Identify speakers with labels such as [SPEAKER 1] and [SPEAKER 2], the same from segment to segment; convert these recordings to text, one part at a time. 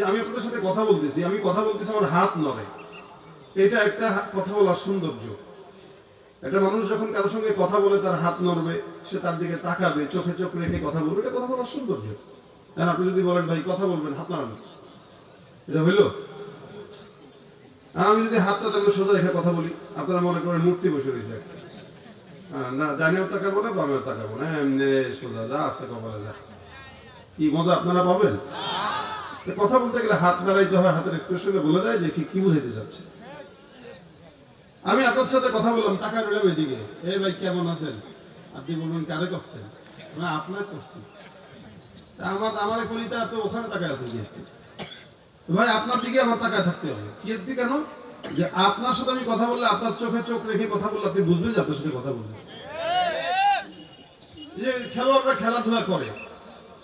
[SPEAKER 1] আমি আপনাদের সাথে কথা বলতেছি, আমার হাত নড়ে, এটা একটা কথা বলার সৌন্দর্য। একটা মানুষ যখন কারোর সঙ্গে কথা বলে তার হাত নড়বে, সে তার দিকে তাকাবে, চোখে চোখ রেখে কথা বলবে, এটা কথা বলার সৌন্দর্য। আর আপনি যদি বলেন ভাই কথা বলবেন, হাত নাড়ান, এটা হইল? আর আমি যদি হাতটা তেমন সোজা রেখে কথা বলি, আপনারা মনে করেন মূর্তি বসে রয়েছে একটা, না ডাইনেও তাকাবো না বামেও তাকাবো না, এমনি সোজা যা আছে কপালে যা, কি মজা আপনারা পাবেন? কথা বলতে গেলে হাত নাড়াইতে হয়, হাতের এক্সপ্রেশনে বলে দেয় যে কি বুঝাইতে যাচ্ছে। আমি আপনার সাথে কথা বললাম, টাকা রইলাম এদিকে, এই ভাই কেমন আছেন, আপনি বলবেন কারে করছেন, না আপনার করছি, আমার কলিতা তো ওখানে তাকায় আছে কি ভাই, আপনার দিকে আমার তাকায় থাকতে হবে। কি এর কেন? যে আপনার সাথে আমি কথা বললে, আপনার চোখে চোখ রেখে কথা বললে আপনি বুঝবেন যে আপনার সাথে কথা বলবেন। যে খেলোয়াড়রা খেলাধুলা করে,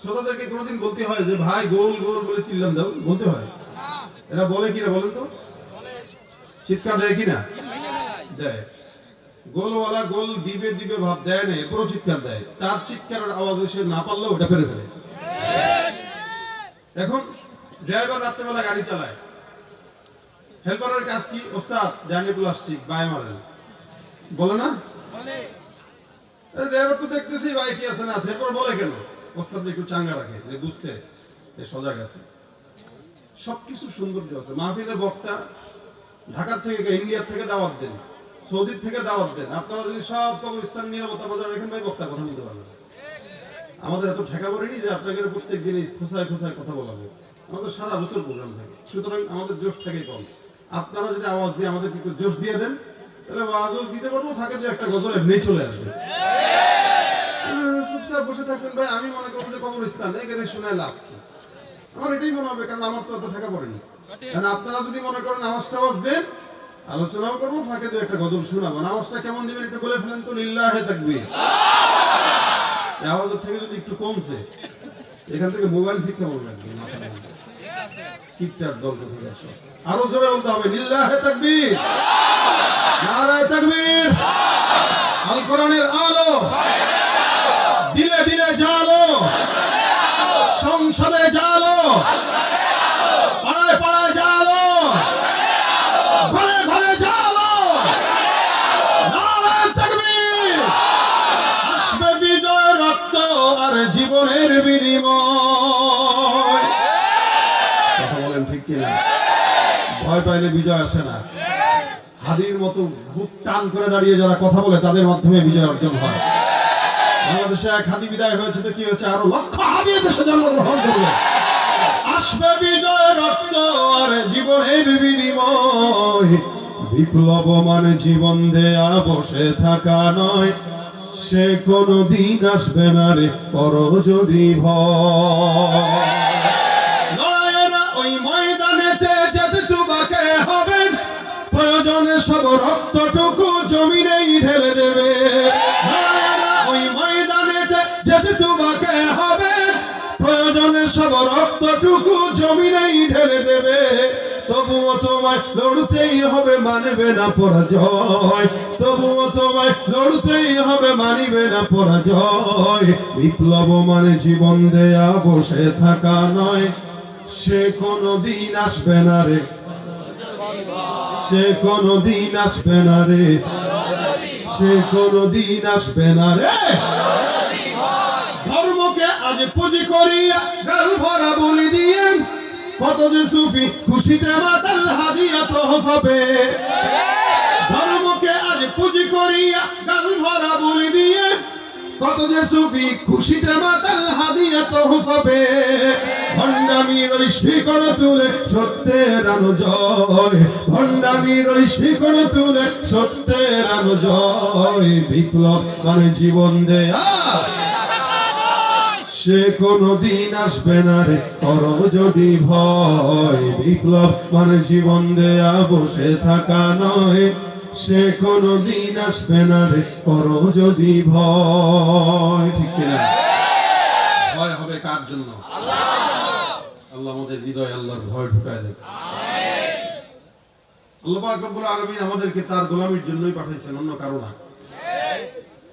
[SPEAKER 1] শ্রোতাদেরকে কোনোদিন বলতে হয় যে ভাই গোল গোল বলে চিল্লান দাও, বলতে হয়? এরা বলে কিনা বলেন তো? চিৎকার দেয় কিনা? দেয়। গোলওয়ালা গোল দিবে দিবে ভাব দেয় না, পুরো চিৎকার দেয়। তার চিৎকারের আওয়াজে সে না পারলেও ওটা পেরে ফেলে। এখন ড্রাইভার রাত্রেবেলা গাড়ি চালায়, হেল্পারের কাজ কি? ওস্তাদ জানি প্লাস্টিক বাই মারেন, বলে না? ড্রাইভার তো দেখতেছি ভাই কি আছে না আছে, এরপর বলে কেন? ওস্তাদ একটু চাঙ্গা রাখে যে বুঝতে সজাগ আছে। সবকিছু সৌন্দর্য আছে। মাহফিলের বক্তা ঢাকার থেকে, ইন্ডিয়ার থেকে দাওয়াত দেন, সৌদির থেকে দাওয়াত দেন, আপনারা যদি সব কবরস্থান নিরাপত্তা বজায় রাখেন ভাই, বক্তা কথা বলতে পারবেন। আমাদের এত ঠেকা পড়েনি যে আপনাকে প্রত্যেক দিনই খোঁচায় খোঁচায় কথা বলাবো। আমাদের সারা বছর প্রোগ্রাম থাকে, সুতরাং আমাদের জোশ থাকে কম। আপনারা যদি আওয়াজ দিয়ে আমাদের একটু জোশ দিয়ে দেন, তাহলে আওয়াজও দিতে পারবো, থাকে যে একটা গজল এমনি চলে আসবে। চুপচাপ বসে থাকবেন ভাই, আমি মনে করবো যে কবরস্থান এখানে শুনে লাভ কি? আমার এটাই মনে হবে, কারণ আমার তো এত ঠেকা পড়েনি। কারণ আপনারা যদি মনে করেন আওয়াজটা আওয়াজ দেন, আলোচনাও করবো, ফাঁকে তো একটা গজল শোনাবো। আওয়াজটা কেমন দিবেন একটু বলে ফেলেন তো, লিল্লাহে তাকবীর। আওয়াজের থেকে যদি একটু কমছে, এখান থেকে মোবাইল শিক্ষা বলবেন, কিপটার দল থেকে আসো, আরো জোরে বলতে হবে লিল্লাহে তাকবীর, নারায়ে তাকবীর। আল কোরআনের আলো দিলে দিলে জালো, সংসদে জালো, পাড়ায় পাড়ায় জালো, ঘরে ঘরে জালো, নারায়ে তাকবীর। আসবে বিজয় রক্ত আর জীবনের বিনিময়। কথা বলেন ঠিক কিনা? ভয় পাইলে বিজয় আসে না। হাদির মতো বুক টান করে দাঁড়িয়ে যারা কথা বলে, তাদের মাধ্যমে বিজয় অর্জন হয়। বাংলাদেশে এক হাদি বিদায় হয়েছে তো কি হচ্ছে, আরো লক্ষ হাদি দেশে জন্মগ্রহণ করবে। আসবে বিজয় রক্ত আর জীবনের বিনিময়। বিপ্লব মানে জীবন দেয়া বসে থাকা নয়, সে কোনদিন আসবে না রে করো যদি ভয়। লড়াইয়েরা ওই ময়দানেতে যেতে তোমাকে হবে, প্রয়োজনে সব রক্তটুকু জমিনেই ঢেলে দেবে। লড়াইয়েরা ওই ময়দানেতে যেতে তোমাকে হবে, প্রয়োজনে সব রক্তটুকু জমিনেই ঢেলে দেবে। তবুও তোমায় লড়তেই হবে, মানবে না পরাজয়। তবুও তোমায় লড়তেই হবে, মানিবে না পরাজয়। বিপ্লব মানে জীবন দেয়া বসে থাকা নয়, সে কোনদিন আসবে না রে, সে কোনদিন আসবে না রে, সে কোনদিন আসবে না রে। ধর্মকে আজ পুঁজি করিয়া গাল ভরা বলি দিয়ে, কত যে সুফি খুশিতে মাতাল হাদিয়া তোহফা পেয়ে। ধর্মকে আজ পুঁজি করিয়া গাল ভরা বলি দিয়ে, কত যে সুফি খুশিতে মাতাল হাদিয়া তোহফা পেয়ে। ভণ্ডামির ওই শিকড় তুলে সত্যের আলো জয়, ভণ্ডামির ওই শিকড় তুলে সত্যের আলো জয়। বিপ্লব মানে জীবন দেয়া, সে কোনদিন আসবে না রে করো যদি ভয়। বিপ্লব মানে জীবন দেয়া বসে থাকা নয়, সে কোনদিন আসবে না রে করো যদি ভয়। ঠিক কিনা? ভয় হবে কার জন্য? আল্লাহ আমাদের হৃদয়ে আল্লাহর ভয় ঢুকায় দেয়। আল্লাহ পাক রব্বুল আলামিন আমাদেরকে তার গোলামির জন্যই পাঠাইছেন, অন্য কারো না।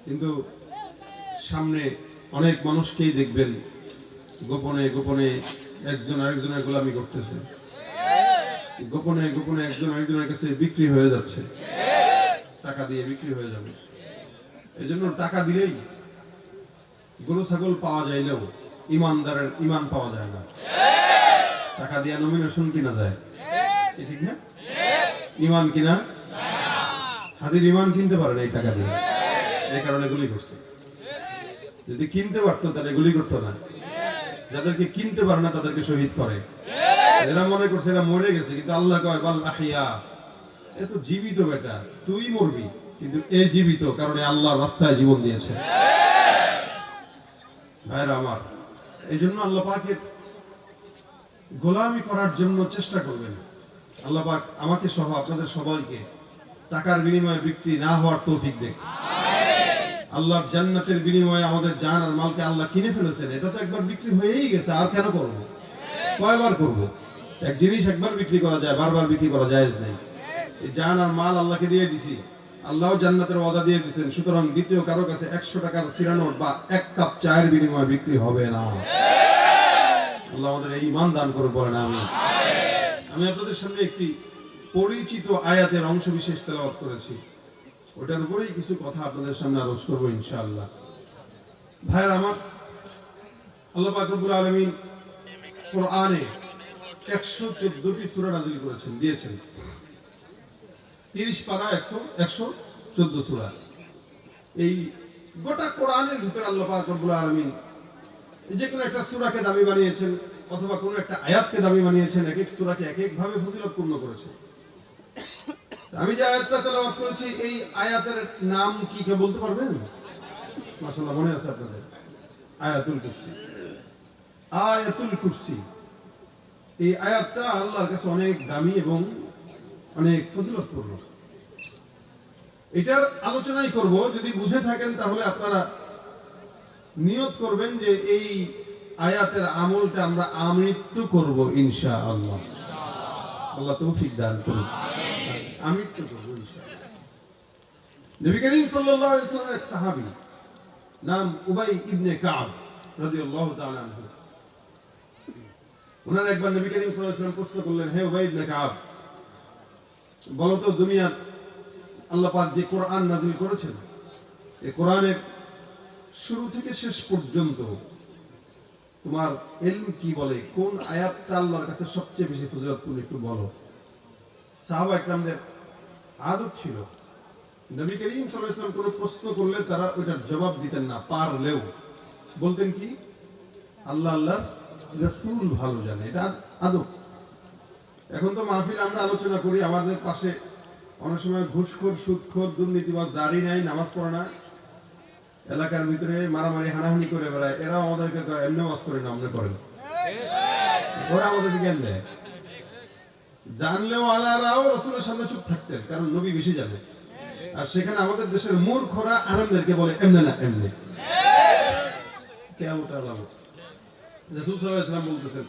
[SPEAKER 1] কিন্তু সামনে অনেক মানুষকেই দেখবেন গোপনে গোপনে একজন আরেকজনের গোলামি করতেছে, গোপনে গোপনে একজন আরেকজনের কাছে বিক্রি হয়ে যাচ্ছে, টাকা দিয়ে বিক্রি হয়ে যাবে। এই জন্য টাকা দিলেই গরু ছাগল পাওয়া যাইলেও ইমানদারের ইমান পাওয়া যায় না। টাকা দিয়ে নমিনেশন কিনা যায়, ঠিক না? ইমান কিনা, হাদির ইমান কিনতে পারে না এই টাকা দিয়ে, এই কারণে গুলি করছে। যদি কিনতে পারতো তাহলে গুলি করতো না। যাদেরকে কিনতে পারে না তাদেরকে শহীদ করে। এরা মনে করছে এরা মরে গেছে, কিন্তু আল্লাহ কয় বাল আহিয়া, এ তো জীবিত বেটা, তুই মরবি কিন্তু এ জীবিত, কারণে আল্লাহর রাস্তায় জীবন দিয়েছে। ভাইরা আমার, এই জন্য আল্লাহ পাকের গোলামি করার জন্য চেষ্টা করবেন। আল্লাহ পাক আমাকে সহ আপনাদের সবাইকে টাকার বিনিময়ে বিক্রি না হওয়ার তৌফিক দেন। আল্লাহর জান্নাতের বিনিময়ে আমাদের জান আর মালকে আল্লাহ কিনে ফেলেছেন, এটা তো একবার বিক্রি হয়েই গেছে, আর কেন করব? কয়বার করব? এক জিনিস একবার বিক্রি করা যায়, বারবার বিক্রি করা জায়েজ নাই। এই জান আর মাল আল্লাহকে দিয়ে দিছি, আল্লাহও জান্নাতের ওয়াদা দিয়ে দিয়েছেন, সুতরাং দ্বিতীয় কারো কাছে 100 টাকার সিরানোট বা 1 কাপ চায়ের বিনিময়ে বিক্রি হবে না। আল্লাহ আমাদের এই ঈমান দান করে বলেন আমিন। আমি আপনাদের সামনে একটি পরিচিত আয়াতের অংশ বিশেষ তেলাওয়াত করেছি, ওটার উপরেই কিছু কথা আপনাদের সামনে আলোচ করব ইনশাআল্লাহ। ভাইয়ের আমার, আল্লাহ পাক রব্বুল আলামিন কোরআনে 114টি সূরা নাযিল করেছেন, দিয়েছেন। 30 পারা 114 সূরা। এই গোটা কোরআনের ভিতরে আল্লাহ পাক রব্বুল আলামিন যে কোনো একটা সূরাকে দামি বানিয়েছেন, অথবা কোনো একটা আয়াতকে দামি বানিয়েছেন, এক এক সূরাকে এক এক ভাবে ফজিলতপূর্ণ করেছেন। আমি যে আয়াতটা তেলাওয়াত করেছি, এই আয়াতের নাম কি কে বলতে পারবেন? মাশাআল্লাহ, মনে আছে আপনাদের? আয়াতুল কুরসি। আয়াতুল কুরসি, এই আয়াতটা আল্লাহর কাছে অনেক দামি এবং অনেক ফজিলতপূর্ণ। এটার আলোচনাই করব। যদি বুঝে থাকেন তাহলে আপনারা নিয়ত করবেন যে এই আয়াতের আমলটা আমরা আমৃত্যু করব ইনশাআল্লাহ। আল্লাহ তৌফিক দান করুন। আমৃত্যু করব ইনশাআল্লাহ। নবী করিম সাল্লাল্লাহু আলাইহি ওয়াসাল্লামের এক সাহাবী নাম উবাই ইবনে কাব রাদিয়াল্লাহু তাআলা আনহু, ওনার একবার নবী করিম সাল্লাল্লাহু আলাইহি ওয়াসাল্লাম প্রশ্ন করলেন, হে উবাই ইবনে কাব, বলো তো দুনিয়ার আল্লাহ পাক যে কোরআন নাযিল করেছেন, এই কোরআনের শুরু থেকে শেষ পর্যন্ত তোমার ইলম কি বলে, কোন আয়াতটা আল্লাহর কাছে সবচেয়ে বেশি ফজিলতপূর্ণ, একটু বলো। সাহাবা ইকরামদের আদত ছিল, নবী করিম সাল্লাল্লাহু আলাইহি ওয়াসাল্লাম কোনো প্রশ্ন করলে তারা ওইটার জবাব দিতেন না, পারলেও বলতেন কি, আল্লাহ আল্লাহর রাসূল ভালো জানে। এটা আদব। এখন তো মাহফিল আমরা আলোচনা করি, আমাদের পাশে অনেক সময় ঘুষখোর, সুদখোর, দুর্নীতিবাজ, দাড়ি নাই, নামাজ পড়ে না, এলাকার ভিতরে মারামারি হানাহানি করে বেড়ায়। এরা আমাদেরকে এমনি ওয়াজ করে না, আমরা করেন, ওরা আমাদেরকে জ্ঞান দেয়। জানলেও আলারাও রাসূলের সামনে চুপ থাকতেন, কারণ নবী বেশি জানে। আর সেখানে আমাদের দেশের মূর্খরা আরামদেরকে বলে এমনে না এমনে। কিয়ামত আলামত। রাসূল সাল্লাল্লাহু আলাইহি ওয়াসাল্লাম বলতেছেন,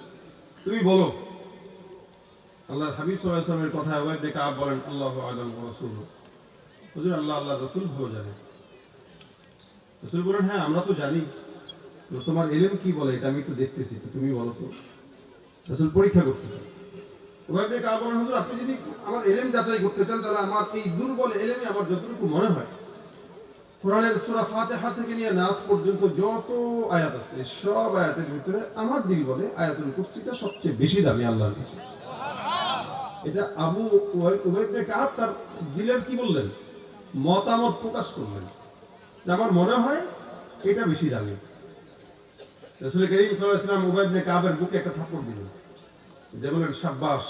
[SPEAKER 1] তুমি বলো। আল্লাহর হাবিব সাল্লাল্লাহু আলাইহি ওয়াসাল্লামের কথা ওয়াইদ ডেকে বলেন, আল্লাহু আ'লাম ওয়া রাসূলুহু, হুজুর আল্লাহ আল্লাহর রাসূল ভালো জানে। রাসূল বলেন, হ্যাঁ আমরা তো জানি, তো তোমার ইলম কি বলে এটা আমি একটু দেখতেছি, তো তুমি বলো তো। রাসূল পরীক্ষা করতেছেন। ওয়াইদ ডেকে বলেন, হুজুর আপনি যদি আমার ইলম যাচাই করতে চান, তাহলে আমার এই দুর্বল ইলমে আমার যতটুকু মনে হয়, কোরআনের সূরা ফাতিহা থেকে নিয়ে নাস পর্যন্ত যত আয়াত আছে, সব আয়াতের ভিতরে আমার দিল বলে আয়াতুল কুরসিটা সবচেয়ে বেশি দামি আল্লাহর কাছে। এটা আবু উবাই ইবনে কাব তার দিলের কি বললেন, মতামত প্রকাশ করলেন, যে আমার মনে হয় এটা বেশি দামি। রাসূল করিম সাল্লাল্লাহু আলাইহি ওয়াসাল্লাম উবাই ইবনে কাবের বুকে একটা থাপ্পড় দিলেন, যে বলেন, শাবাশ,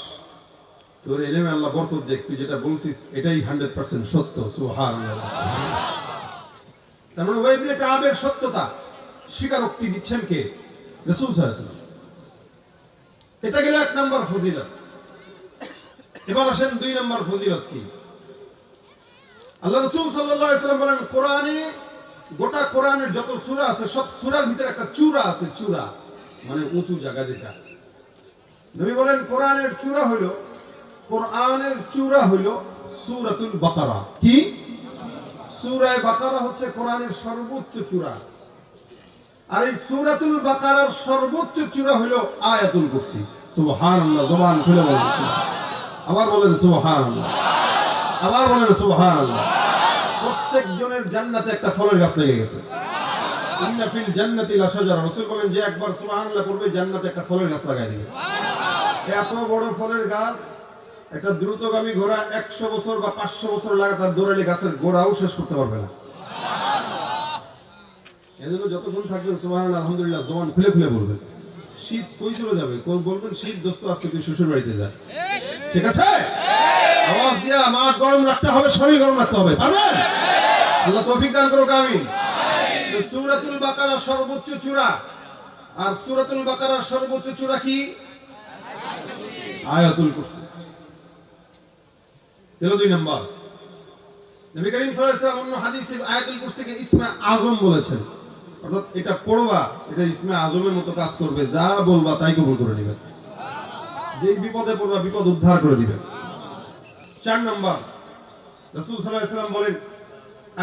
[SPEAKER 1] তোর ইলমে আল্লাহ বরকত দেখ, তুই যেটা বলছিস এটাই 100% সত্য। সুবহানাল্লাহ। তার মানে উবাই ইবনে কাবের সত্যতা স্বীকারোক্তি দিচ্ছেন কে? রাসূল সাল্লাল্লাহু আলাইহি ওয়াসাল্লাম। এটা গেল এক নাম্বার ফজিলত। এবার আসেন 2 নম্বর ফজিলত কি? আল্লাহ রাসূল সাল্লাল্লাহু আলাইহি ওয়াসাল্লাম বলেন, কোরআনে, গোটা কোরআনের যত সূরা আছে সব সূরার ভিতরে একটা চূড়া আছে। চূড়া মানে উঁচু জায়গা যেটা। নবী বলেন, কোরআনের চূড়া হলো, কোরআনের চূড়া হলো সূরাতুল বাকারা। কি? সূরা বাকারা হচ্ছে কোরআনের সর্বোচ্চ চূড়া। আর এই সূরাতুল বাকারার সর্বোচ্চ চূড়া হলো আয়াতুল কুরসি। সুবহানাল্লাহ, জবান খুলে বলেন, আবার বলেন সুবহানাল্লাহ, আবার বলেন সুবহানাল্লাহ। প্রত্যেকজনের জান্নাতে একটা ফলের গাছ লেগে গেছে। ইন্না ফিল জান্নাতি লাশাজারা, রাসূল বলেন যে একবার সুবহানাল্লাহ পড়বে জান্নাতে একটা ফলের গাছ লাগাই দিবে। এত বড় ফলের গাছ, একটা দ্রুতগামী ঘোড়া 100 বছর বা 500 বছর লাগাতার দৌড়ালে গাছের গোড়াও শেষ করতে পারবে না। এজন্য যতক্ষণ থাকবেন সুবহানাল্লাহ আলহামদুলিল্লাহ জবান খুলে খুলে বলবেন। শীত কই চলে যাবে, বলবেন শীত দোস্ত আজকে তুই শ্বশুর বাড়িতে যা। ঠিক আছে? আওয়াজ দিয়া মাঠ গরম রাখতে হবে, শরীর গরম রাখতে হবে। পারবেন? আল্লাহ তৌফিক দান করুক, আমিন। সূরাতুল বাকারা সর্বোচ্চ চূড়া, আর সূরাতুল বাকারার সর্বোচ্চ চূড়া কি? আয়াতুল কুরসি। এলো 2 নাম্বার। নবী করিম সাল্লাল্লাহু আলাইহি ওয়াসাল্লাম অন্য হাদিসে আয়াতুল কুরসিকে ইসমে আজম বলেছেন, অর্থাৎ এটা পড়বা এটা ইসমে আজমের মতো কাজ করবে, যা বলবা তাই কবুল করে নেবে। যে বিপদে পড়বা বিপদ উদ্ধার করে দিবে। 4 নাম্বার, রাসূল সাল্লাল্লাহু আলাইহি ওয়াসাল্লাম বলেন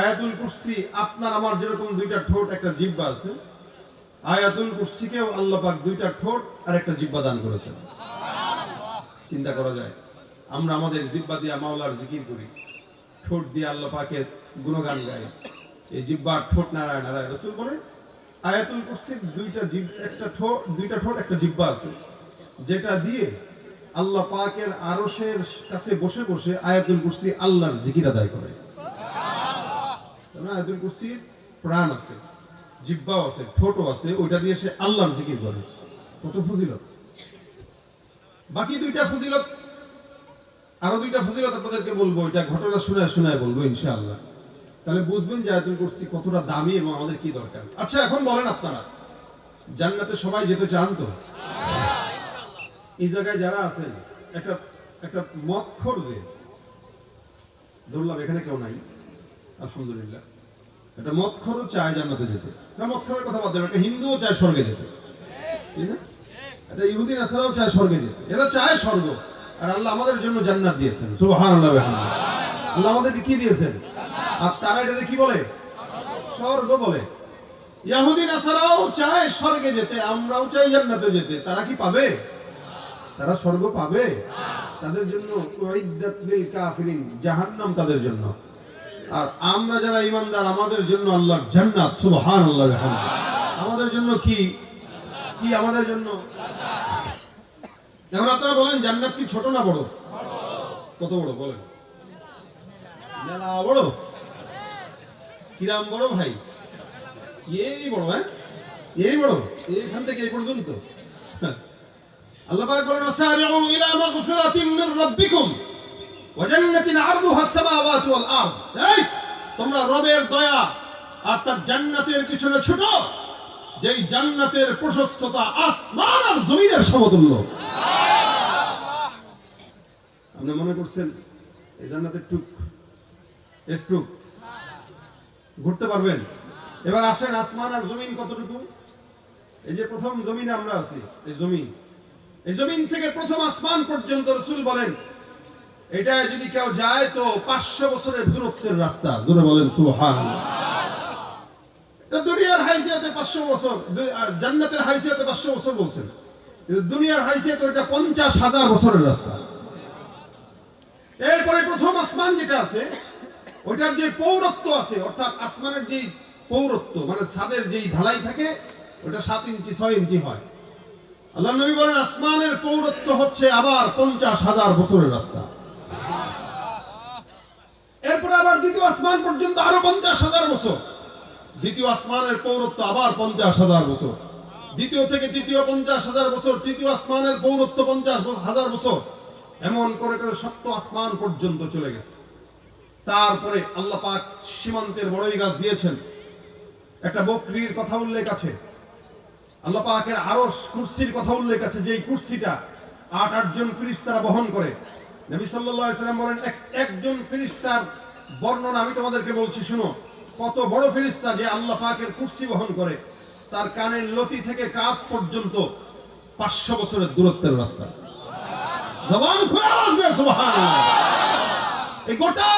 [SPEAKER 1] আয়াতুল কুরসি আপনার আমার যেরকম 2টা ঠোঁট একটা জিহ্বা আছে, আয়াতুল কুরসিকেও আল্লাহ পাক 2টা ঠোঁট আর একটা জিহ্বা দান করেছেন। চিন্তা করা যায়, আমরা আমাদের জিহ্বা দিয়ে মাওলার জিকির করি, ঠোঁট দিয়ে আল্লাহ পাকের গুণগান গাই, এই জিহ্বার ঠোঁট নারায় নারায়। রাসূল বলেন আয়াতুল কুরসির 2টা ঠোঁট একটা জিহ্বা আছে, যেটা দিয়ে আল্লাহ পাকের আরশের কাছে বসে বসে আয়াতুল কুরসি আল্লাহর জিকির আদায় করে। আয়াতুল কুরসির প্রাণ আছে, জিহ্বাও আছে, ঠোঁটও আছে, ওইটা দিয়ে সে আল্লাহর জিকির করে। কত ফজিলত! বাকি 2টা ফজিলত, আরো 2টা ফজিলত আপনাদেরকে বলবো, এটা ঘটনা শোনায় শোনায় বলবো ইনশাআল্লাহ, তাহলে বুঝবেন যে আয়াতুল কুরসি কতটা দামি এবং আমাদের কি দরকার। আচ্ছা এখন বলেন, আপনারা জান্নাতে সবাই যেতে চান তো? এই জায়গায় যারা আছেন, একটা মদখোর, যে ধরলাম এখানে কেউ নাই আলহামদুলিল্লাহ, একটা মদখোরও চায় জান্নাতে যেতে। না, মদখোরের কথা বাদ দেন, একটা হিন্দুও চায় স্বর্গে যেতে, তাই না? একটা ইহুদি নাসারাও চায় স্বর্গে যেতে, এরা চায় স্বর্গ। আর আল্লাহ আমাদের জন্য জান্নাত দিয়েছেন, সুবহানাল্লাহ। আল্লাহ আমাদেরকে কি দিয়েছেন? আর তারা এটাকে কি বলে? স্বর্গ বলে। ইহুদি নাসারাও চায় স্বর্গে যেতে, আমরাও চাই জান্নাতে যেতে। তারা কি পাবে? তারা স্বর্গ পাবে? তাদের জন্য উইদ্দাত লিল কাফিরিন, জাহান্নাম তাদের জন্য। আর আমরা যারা ঈমানদার, আমাদের জন্য আল্লাহর জান্নাত, সুবহানাল্লাহ। আমাদের জন্য কি কি? আমাদের জন্য এখন আপনারা বলেন জান্নাত কি ছোট না বড়? কত বড় বলেন? মেলা বড়? কিরাম বড় ভাই? এই বড়? হ্যাঁ, এই বড়, এইখান থেকে এই পর্যন্ত। আল্লাহ পাক বলেন ওয়াসারিউ ইলা মাগফিরাতিন মির রাব্বিকুম ওয়া জান্নাতিন আরদুহা আস-সামাওয়াতু ওয়াল আরদ। এই তোমরা রবের দয়া আর তার জান্নাতের পিছনে ছুটো, যেই জান্নাতের প্রশস্ততা আসমান আর জমিনের সমতুল্য। আপনি মনে করছেন এই জান্নাতের একটু ঘুরতে পারবেন? এবার আসেন, আসমান আর জমিন কতটুকু? এই যে প্রথম জমিনে আমরা আছি, এই জমিন থেকে প্রথম আসমান পর্যন্ত রাসূল বলেন এটা যদি কেউ যায় তো 500 বছরের দূরত্বের রাস্তা। জোরে বলেন সুবহানাল্লাহ। এটা দুনিয়ার হাইসিয়াতে 500 বছর, জান্নাতের হাইসিয়াতে 500 বছর বলছেন, কিন্তু দুনিয়ার হাইসিয়াতে এটা 50,000 বছরের রাস্তা। এরপরে প্রথম আসমান যেটা আছে, ওইটার যে পৌরত্ব আছে, অর্থাৎ আসমানের যে পৌরত্ব মানে ছাদের যেই ঢালাই থাকে, ওটা 7 ইঞ্চি 6 ইঞ্চি হয়। আল্লাহ নবী বলেন আসমানের পৌরত্ব হচ্ছে আবার 50,000 বছরের রাস্তা। এরপরে আবার দ্বিতীয় আসমান পর্যন্ত আরো 50,000 বছর, দ্বিতীয় আসমানের পৌরত্ব আবার 50,000 বছর, দ্বিতীয় থেকে তৃতীয় 50,000 বছর, তৃতীয় আসমানের পৌরত্ব 50,000 বছর, এমন করে করে সপ্তম আসমান পর্যন্ত চলে গেছে। তারপরে আল্লাহ পাক সীমান্তের বড়ই গাছ দিয়েছেন। একটা বকরির কথা উল্লেখ আছে, আল্লাহ পাকের আরশ কুরসির কথা উল্লেখ আছে, যে এই কুরসিটা 8 জন ফেরেশতারা বহন করে। নবী সাল্লাল্লাহু আলাইহি সাল্লাম বলেন একজন ফেরেশতার বর্ণনা আমি তোমাদেরকে বলছি, শুনো কত বড় ফেরেশতা যে আল্লাহ পাকের কুরসি বহন করে। তার কানের লতি থেকে কাঁধ পর্যন্ত 500 বছরের দূরত্বের রাস্তা। জবান খুলে আওয়াজ দিয়ে সুবহানাল্লাহ। এই গোটা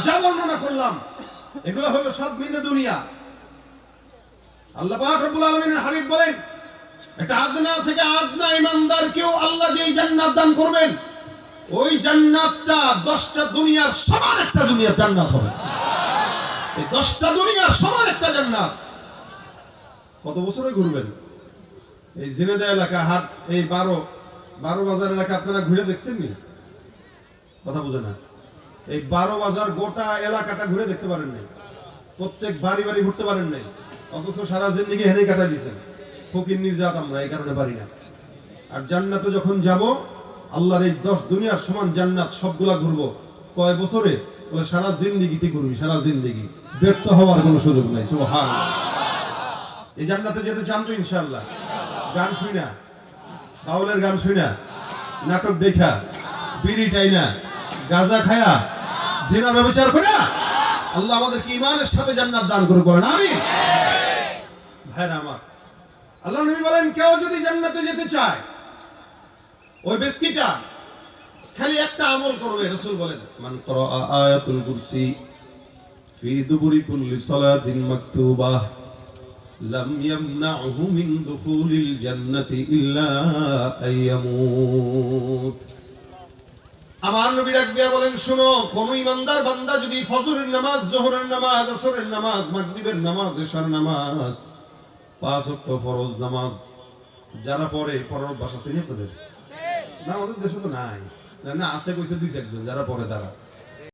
[SPEAKER 1] যা বর্ণনা করলাম এগুলো হলো সব মিলে দুনিয়া। আল্লাহ পাক রব্বুল আলামিনের হাবিব বলেন, একটা আদনা থেকে আদনা ইমানদারকেও আল্লাহ যেই জান্নাত দান করবেন, ওই জান্নাতটা 10টা দুনিয়ার সমান একটা দুনিয়ার জান্নাত হবে। এই 10টা দুনিয়ার সমান একটা জান্নাত। কত বছরে ঘুরবেন? এই ঝিনাইদহ এলাকা হাট, এই 12 বাজার এলাকা আপনারা ঘুরে দেখছেন নি? কথা বুঝে না। এই 12 বাজার গোটা এলাকাটা ঘুরে দেখতে পারেন নাই, প্রত্যেক বাড়ি বাড়ি ঘুরতে পারেন নাই, অথচ সারা জিন্দেগি হেঁটে কাটাই দিয়েছেন। ফকির নির্যাত আমরা এই কারণে পারি না। আর জান্নাতে যখন যাব, আল্লাহর এই 10 দুনিয়ার সমান জান্নাত সবগুলা ঘুরবো। কয় বছরে? বলে সারা জিন্দেগিতে ঘুরবি, সারা জিন্দেগি, ব্যর্থ হওয়ার কোনো সুযোগ নাই। সুবহানাল্লাহ। এই জান্নাতে যেতে চান তো ইনশাআল্লাহ? গান শুই না, বাউলের গান শুই না, নাটক দেখা, বিড়ি টাইনা, গাঁজা খায়া, জিনা ব্যভিচার করে আল্লাহ আমাদেরকে ঈমানের সাথে জান্নাত দান করুক, বলেন আমিন। ভাইরা আমার, আল্লাহ নবী বলেন, কেউ যদি জান্নাতে যেতে চায়, ওই ব্যক্তিটা খালি একটা আমল করবে। রাসূল বলেন, মান ক্বারা আয়াতুল কুরসি ফি দুবুরি কুল্লি সালাতিন মাকতুবাহ লাম ইয়ামনাহু মিন দুখুলিল জান্নাতি ইল্লা আইয়ামুত। আমার নবী ডাক দিয়া বলেন, শুনো, কোন ইমানদার বান্দা যদি ফজরের নামাজ, যোহরের নামাজ, আসরের নামাজ, মাগরিবের নামাজ, এশার নামাজ, 5 ওয়াক্ত ফরজ নামাজ যারা পড়ে, পড়ার অভ্যাস আছে আপনাদের? না, আমাদের দেশে তো নাই। না আছে, কইছে 2-1 জন যারা পড়ে তারা।